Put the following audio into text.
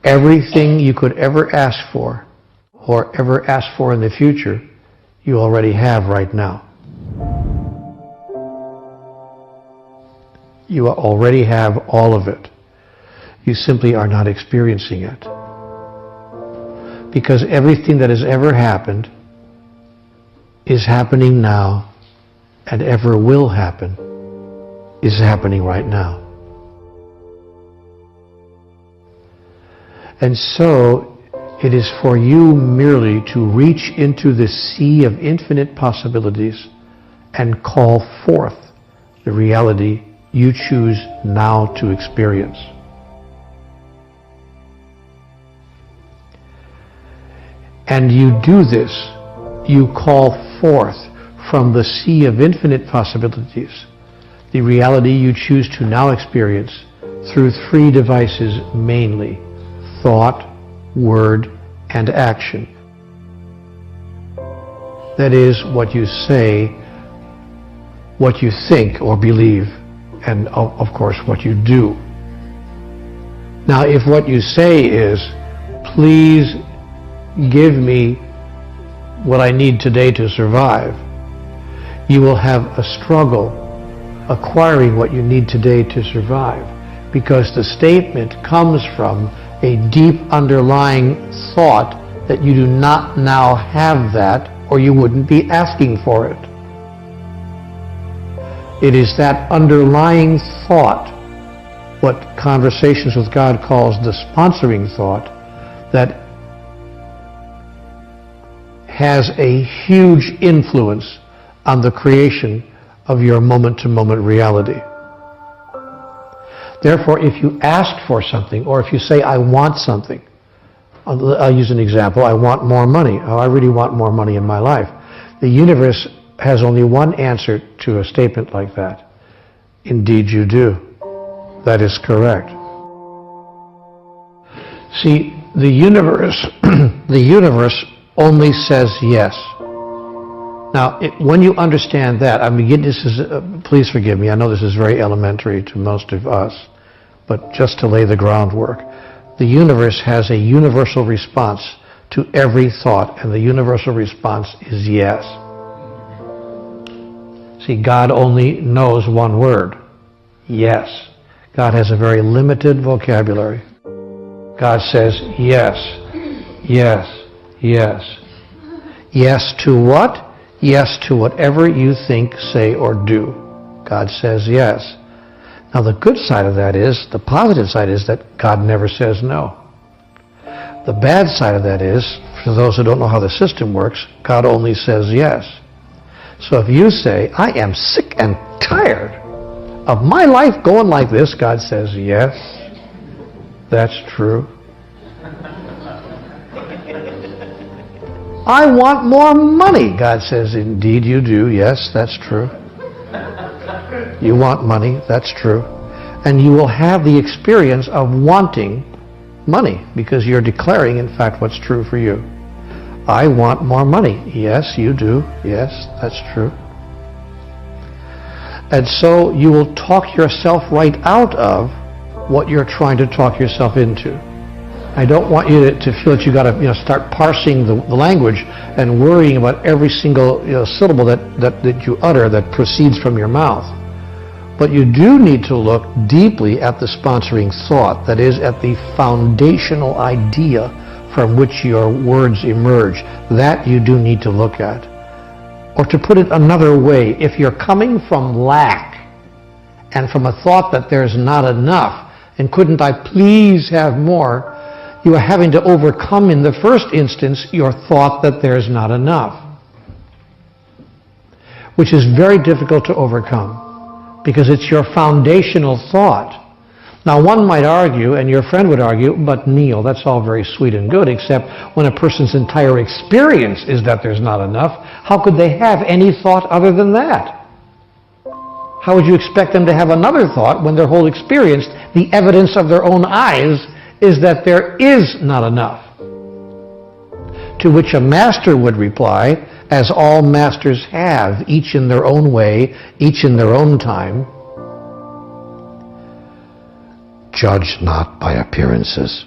Everything you could ever ask for or ever ask for in the future, you already have right now. You already have all of it. You simply are not experiencing it. Because everything that has ever happened is happening now, and ever will happen is happening right now. And so it is for you merely to reach into the sea of infinite possibilities and call forth the reality you choose now to experience. And you do this, you call forth from the sea of infinite possibilities the reality you choose to now experience through three devices mainly: thought, word, and action. That is, what you say, what you think or believe, and of course what you do. Now, if what you say is, please give me what I need today to survive, you will have a struggle acquiring what you need today to survive, because the statement comes from a deep underlying thought that you do not now have that, or you wouldn't be asking for it. It is that underlying thought, what Conversations with God calls the sponsoring thought, that has a huge influence on the creation of your moment-to-moment reality. Therefore, if you ask for something, or if you say, I want something, I'll use an example, I want more money. Oh, I really want more money in my life. The universe has only one answer to a statement like that. Indeed you do. That is correct. See, the universe only says yes. Now, when you understand that, please forgive me, I know this is very elementary to most of us, but just to lay the groundwork, the universe has a universal response to every thought, and the universal response is yes. See, God only knows one word: yes. God has a very limited vocabulary. God says yes, yes, yes. Yes to what? Yes to whatever you think, say, or do. God says yes. Now the good side of that is, the positive side is that God never says no. The bad side of that is, for those who don't know how the system works, God only says yes. So if you say, I am sick and tired of my life going like this, God says yes, that's true. I want more money. God says, indeed you do. Yes, that's true. You want money. That's true. And you will have the experience of wanting money because you're declaring, in fact, what's true for you. I want more money. Yes, you do. Yes, that's true. And so you will talk yourself right out of what you're trying to talk yourself into. I don't want you to feel that you got to start parsing the language and worrying about every single syllable that you utter that proceeds from your mouth. But you do need to look deeply at the sponsoring thought, that is, at the foundational idea from which your words emerge. That you do need to look at. Or to put it another way, if you're coming from lack and from a thought that there's not enough, and couldn't I please have more, you are having to overcome in the first instance your thought that there's not enough, which is very difficult to overcome because it's your foundational thought. Now one might argue, and your friend would argue, but Neal, that's all very sweet and good, except when a person's entire experience is that there's not enough, how could they have any thought other than that? How would you expect them to have another thought when their whole experience, the evidence of their own eyes, is that there is not enough? To which a master would reply, as all masters have, each in their own way, each in their own time, judge not by appearances.